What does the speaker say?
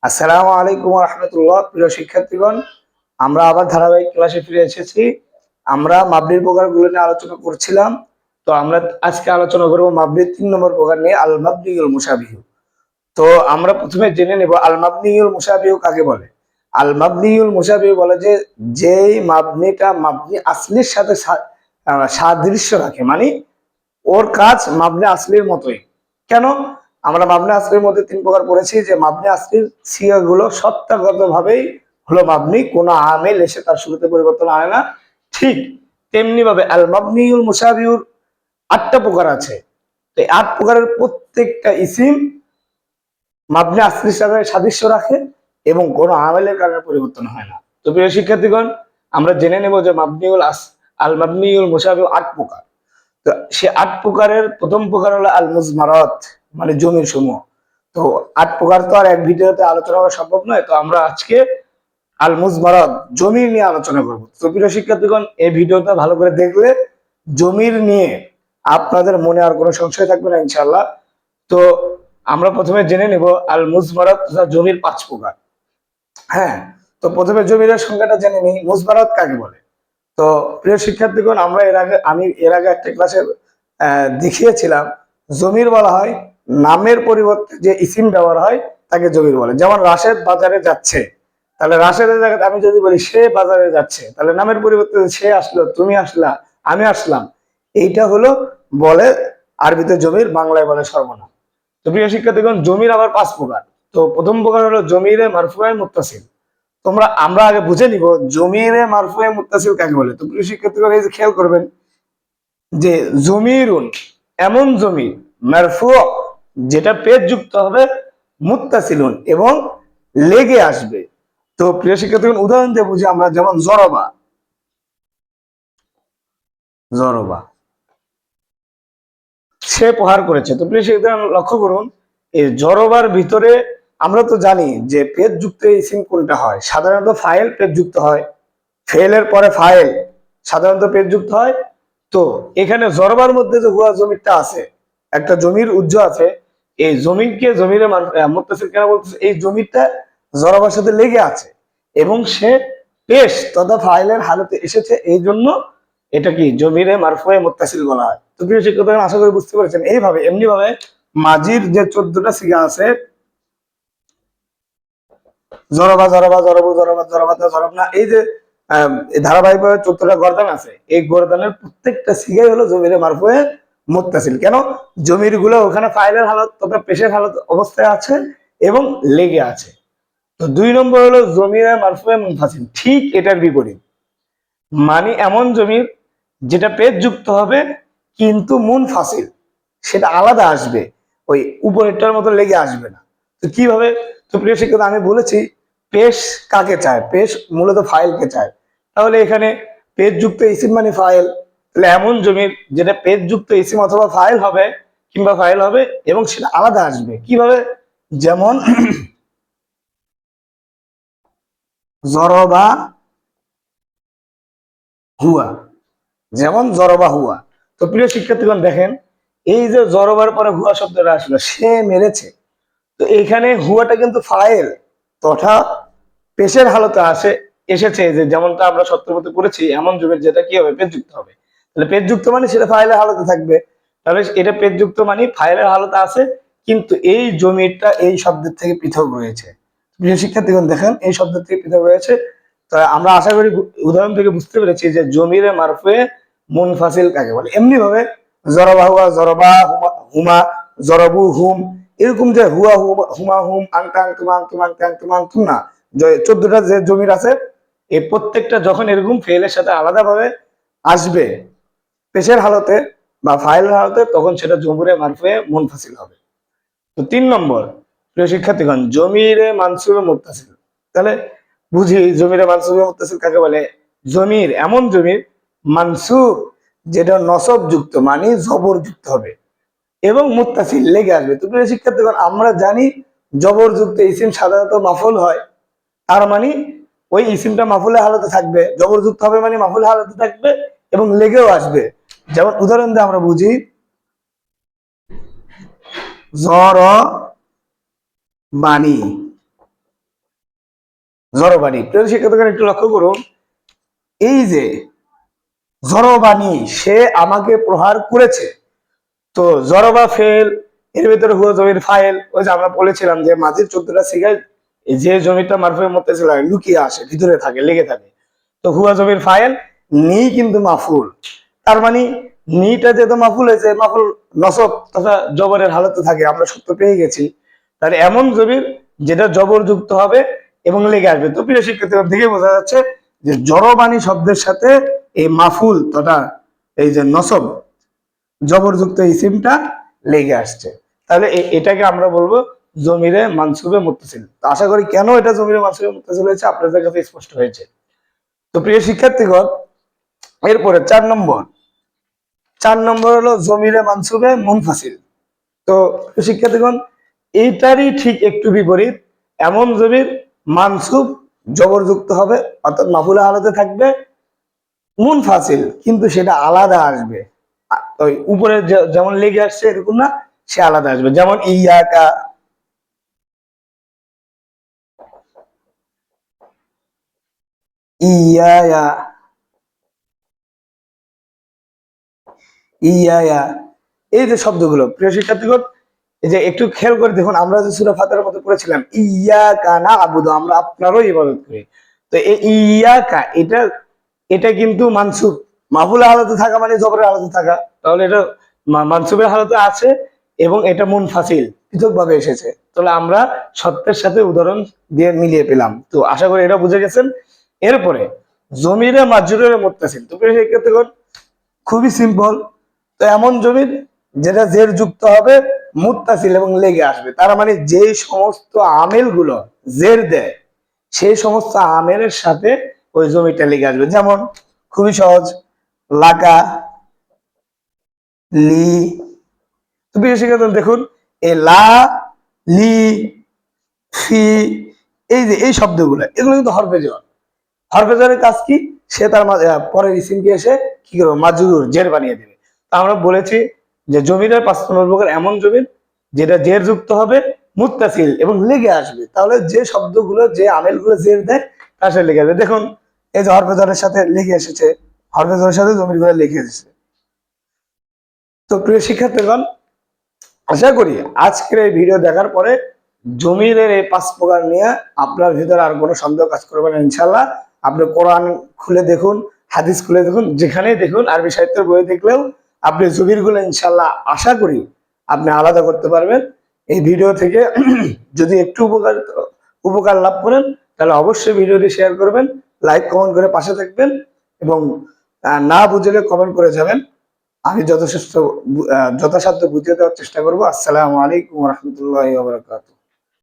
আসসালামু আলাইকুম ওয়া রাহমাতুল্লাহ। প্রিয় শিক্ষার্থীগণ, আমরা আবার ধারাবাহিক ক্লাসে ফিরে এসেছি। আমরা মাবনির প্রকারগুলো নিয়ে আলোচনা করছিলাম। তো আমরা আজকে আলোচনা করব মাবনির 3 নম্বর প্রকার নিয়ে, আল মাবনিউল মুশাবিহ। তো আমরা প্রথমে জেনে নেব আল মাবনিউল মুশাবিহ কাকে বলে। আল মাবনিউল মুশাবিহ বলে যে যেই মাবনিটা মাবনি আসলির সাথে সাদৃশ্য রাখে, মানে ওর কাজ মাবনে আসলির মতোই। কেন? আমরা মাবনে আসলির মধ্যে 3 প্রকার পড়েছি, যে মাবনে আসলির সিগাগুলো সত্তাগত ভাবেই হলো মাবনি, কোনো আমেল এসে তার শুরুতে পরিবর্তন আনে না। ঠিক তেমনি ভাবে আল মাবনিউল মুশাবিহুর 8টা প্রকার আছে। তো 8 প্রকারের প্রত্যেকটা ইসিম মাবনে আসলির সাথে সাদৃশ্য রাখে এবং কোনো আমেলের কারণে পরিবর্তন হয় না। তো প্রিয় শিক্ষার্থীগণ, আমরা জেনে নেব যে আল মাবনিউল মুশাবিহ 8 প্রকার। তো সে 8 প্রকারের প্রথম প্রকার হলো আল মুজমারাত, মানে জমির সমূহ। তো 8 প্রকার তো আর এক ভিডিওতে আলোচনা করা সম্ভব নয়। তো আমরা আজকে আল মুজমারাত, জমির নিয়ে আলোচনা করব। তো প্রিয় শিক্ষার্থীগণ, এই ভিডিওটা ভালো করে দেখলে জমির নিয়ে আপনাদের মনে আর কোনো সংশয় থাকবে না ইনশাআল্লাহ। তো আমরা প্রথমে জেনে নেব আল মুজমারাত তথা জমির 5 প্রকার। হ্যাঁ, তো প্রথমে জমির সংজ্ঞাটা জেনে নিই, মুজমারাত কাকে বলে। তো প্রিয় শিক্ষার্থীগণ, আমি এর আগে একটা ক্লাসে দেখিয়েছিলাম, জমির বলা হয় নামের পরিবর্তে যে ইসিম ব্যবহার হয় তাকে জমির বলে। যেমন রাশেদ বাজারে যাচ্ছে, তাহলে রাশেদের জায়গায় আমি যদি বলি সে বাজারে যাচ্ছে, তাহলে নামের পরিবর্তে সে আসলো, তুমি আসলা, আমি আসলাম, এইটা হলো বলে আরবিতে জমির, বাংলায় বলে সর্বনাম। তো প্রিয় শিক্ষার্থীগণ, জমির আবার 5 প্রকার। তো প্রথম প্রকার হলো জমিরে মারফুয়ে মুত্তাসিল। আমরা আগে বুঝে নিব জমিরে মারফুয়ে মুত্তাসিল কাকে বলে। তো প্রিয় শিক্ষার্থীগণ, এই যে খেয়াল করবেন যে জমিরুন এমন জমির, মারফু যেটা পেজ যুক্ত হবে, মুত্তাসিলুন এবং লেগে আসবে। তো প্রিয় শিক্ষার্থীগণ, উদাহরণ দিয়ে বুঝি আমরা, যেমন জরবা, জরবা সে প্রহার করেছে। তো প্রিয় শিক্ষার্থীগণ, লক্ষ্য করুন এই জরবার ভিতরে আমরা তো জানি যে পেজ যুক্ত ইসিম কোনটা হয়, সাধারণত ফাইল পেজ যুক্ত হয়, ফেলের পরে ফাইল সাধারণত পেজ যুক্ত হয়। তো এখানে জরবার মধ্যে যে হুয়া জমিরটা আছে, একটা জমির উজ্জ আছে, এই জমিরকে জমিরে মুত্তাসিল কেন বলতেছে, এই জমিরটা জরবার সাথে লেগে আছে এবং সে পেশ তথা ফাইলের হালতে এসেছে, এই জন্য এটা কি জমিরে মারফুয়ে মুত্তাসিল বলা হয়। তো প্রিয় শিক্ষার্থীরা, আশা করি বুঝতে পেরেছেন। এমনি ভাবে মাজির যে 14টা সিগা আছে, জরবা জরবা জরবু জরবা জরবাতা জরবনা, এই যে ধারাবাহিকভাবে 14টা গর্দান আছে, এই গর্দানের প্রত্যেকটা সিগাই হলো জমিরে মারফুয়ে মুত্তাসিল। কেন? জমির গুলো ওখানে ফাইলের হালত তথা পেশের হালত অবস্থায় আছে এবং লেগে আছে। তো 2 নম্বর হলো জমিরে মারফুয়ে মুনফাসিল, ঠিক এটার বিপরীত। মানে এমন জমির যেটা পেজ যুক্ত হবে কিন্তু মুনফাসিল, সেটা আলাদা আসবে, ওই উপরেরটার মতো লেগে আসবে না। তো কিভাবে? তো প্রিয় শিক্ষক, আমি বলেছি পেশ কাকে চায়, পেশ মূলত ফাইলকে চায়। তাহলে এখানে পেজ যুক্ত ইসিম মানে ফাইল, তাহলে এমন জমির যেটা পেজ যুক্ত ইসিম অথবা ফাইল হবে কিংবা ফাইল হবে এবং সেটা আলাদা আসবে। কিভাবে? যেমন জরবা হুয়া, যেমন জরবা হুয়া। তো প্রিয় শিক্ষার্থীগণ, দেখেন এই যে জরবার পরে হুয়া শব্দটা আসলো, সে মেরেছে, তো এইখানে হুয়াটা কিন্তু ফাইল তথা পেশের হালতে এসেছে, যে যেমনটা আমরা সত্যপতি করেছি, এমন যুগের যেটা কি হবে, পেজ যুক্ত হবে। তাহলে পেজ যুক্ত মানে সেটা ফাইলের হালতে থাকবে, তাহলে এটা পেজ যুক্ত মানে ফাইলের হালতে আছে, কিন্তু এই জমিটা এই শব্দের থেকে পৃথক রয়েছে। প্রিয় শিক্ষার্থীগণ, দেখেন এই শব্দের থেকে পৃথক রয়েছে। তো আমরা আশা করি উদাহরণ থেকে বুঝতে পেরেছি যে জমিরে মারফুয়ে মুনফাসিল কাকে বলে। এমনি ভাবে জরবা হুয়া, জরবা হুমা, জরবু হুম, এরকম যে হুয়া হুমা হুম, আংটাং তুমাং তুমাং ট্যাং তুমাং তুমনা, 14টা যে জমির আছে, এই প্রত্যেকটা যখন এরকম ফেলের সাথে আলাদা ভাবে আসবে পেশের হালতে বা ফাইলের হালতে, তখন সেটা জমিরে মারফুয়ে মুনফাসিল হবে। তো 3 নম্বর, প্রিয় শিক্ষার্থীগণ, জমিরে মানসুবে মুত্তাসিল। তাহলে বুঝি জমিরে মানসুবে মুত্তাসিল কাকে বলে। জমির এমন জমির মানসুব যেটা নসব যুক্ত মানে জবর যুক্ত হবে এবং মুত্তাসিল লেগে আসবে। তো প্রিয় শিক্ষার্থীগণ, আমরা জানি জবর যুক্ত ইসিম সাধারণত মাফুল হয়, তার মানে ওই ইসিমটা মাফুলের হালতে থাকবে, জবর যুক্ত হবে মানে মাফুল হালতে থাকবে এবং লেগেও আসবে। যেমন উদাহরণ দিয়ে আমরা বুঝি, জর বাণী, জড়বাণী। প্রিয় শিক্ষার্থীগণ একটু লক্ষ্য করুন, এই যে জড়বাণী সে আমাকে প্রহার করেছে, তো জড়বা ফেল, এর ভিতরে হুয়া জমির ফাইল। ওই যে আমরা বলেছিলাম যে মাঝির 14টা সিগায় যে জমিটা মারফুয়ের মধ্যে ছিল লুকিয়ে আসে, ভিতরে থাকে, লেগে থাকে। তো হুয়া জমির ফাইল, নি কিন্তু মাফুল। তার মানে নিটা যেহেতু মাফুল হয়েছে, মাফুল নসব তথা জবরের হালতে থাকে, আমরা সূত্র পেয়ে গেছি। তাহলে এমন জমির যেটা জবর যুক্ত হবে এবং লেগে আসবে। তো প্রিয় শিক্ষার্থী থেকে বোঝা যাচ্ছে যে জড়বাণী শব্দের সাথে এই মাফুল তথা এই যে নসব জবরযুক্ত ইসিমটা লেগে আসছে। তাহলে এটাকে আমরা বলবো জমিরে মানসুবে মুত্তাসিল। তো আশা করি কেন এটা জমিরে মানসুবে মুত্তাসিল হয়েছে আপনাদের কাছে স্পষ্ট হয়েছে। তো প্রিয় শিক্ষার্থীগণ, এরপরে 4 নম্বর হলো জমিরে মানসুবে মুনফাসিল। তো শিক্ষার্থীগণ, এইটারই ঠিক একটু বিপরীত। এমন জমির মানসুব জবরযুক্ত হবে, অর্থাৎ মাফুলা হালতে থাকবে, মুনফাসিল কিন্তু সেটা আলাদা আসবে। ওই উপরে যেমন লেগে আসছে এরকম না, সে আলাদা আসবে। যেমন ইয়াকা, ইয়া, ইয়া, এই যে শব্দগুলো প্রিয় শিক্ষার্থীগণ, এই যে একটু খেয়াল করে দেখুন, আমরা যে সূরা ফাতিহার মধ্যে পড়েছিলাম ইয়াকা না'বুদু, আমরা আপনারও ইবাদত করি। তো এই ইয়াকা, এটা কিন্তু মানসুব, মাফুল হালতে থাকা মানে জবরের হালতে থাকা, তাহলে এটা মানসুবের হালতে আছে এবং এটা মুনফাসিল পৃথক ভাবে এসেছে। তাহলে আমরা সত্যের সাথে উদাহরণ দিয়ে মিলিয়ে পেলাম। তো আশা করি এটা বুঝে গেছেন। এরপরে জমিরে মাজরুরে মুত্তাসিল। তো প্রিয় শিক্ষার্থীগণ, খুবই সিম্পল। তো এমন জমির যেটা জের যুক্ত হবে, মুত্তাসিল এবং লেগে আসবে। তার মানে যে সমস্ত আমেল গুলো জের দেয়, সেই সমস্ত আমেলের সাথে ওই জমিটা লেগে আসবে। যেমন খুবই সহজ, লাকা, লি। তো প্রিয় শিক্ষার্থী দেখুন, এই লা, লি, ফি, এই যে এই শব্দগুলো, এগুলো কিন্তু হরফে জর। হরফে জরের কাজ কি? সে তার পরের ইসিমকে এসে কি করবে, মাজরুর জের বানিয়ে দেবে। তা আমরা বলেছি যে জমির 5 নম্বর প্রকার এমন জমির যেটা জের যুক্ত হবে, মুত্তাসিল এবং লেগে আসবে। তাহলে যে শব্দগুলো, যে আমেলগুলো জের দেয় তার সাথে লেগে আসবে। দেখুন এই যে হরফে জরের সাথে লেগে এসেছে, হরফে জরের সাথে জমির গুলো লেগে এসেছে। তো প্রিয় শিক্ষার্থীগণ, আশা করি আজকের এই ভিডিও দেখার পরে জমিরের এই 5 প্রকার নিয়ে আপনার ভিতরে আর কোনো সন্দেহ কাজ করবে না ইনশাল্লাহ। আপনি কোরআন খুলে দেখুন, হাদিস খুলে দেখুন, যেখানেই দেখুন, আরবি সাহিত্যের বই দেখলেও আপনি জমির গুলো ইনশাল্লাহ আশা করি আপনি আলাদা করতে পারবেন। এই ভিডিও থেকে যদি একটু উপকার লাভ করেন, তাহলে অবশ্যই ভিডিওটি শেয়ার করবেন, লাইক কমেন্ট করে পাশে থাকবেন এবং না বুঝলে কমেন্ট করে যাবেন। আমি যথাসাধ্য বুঝিয়ে দেওয়ার চেষ্টা করবো। আসসালামু আলাইকুম ওয়া রাহমাতুল্লাহি ওয়া বারাকাতুহু।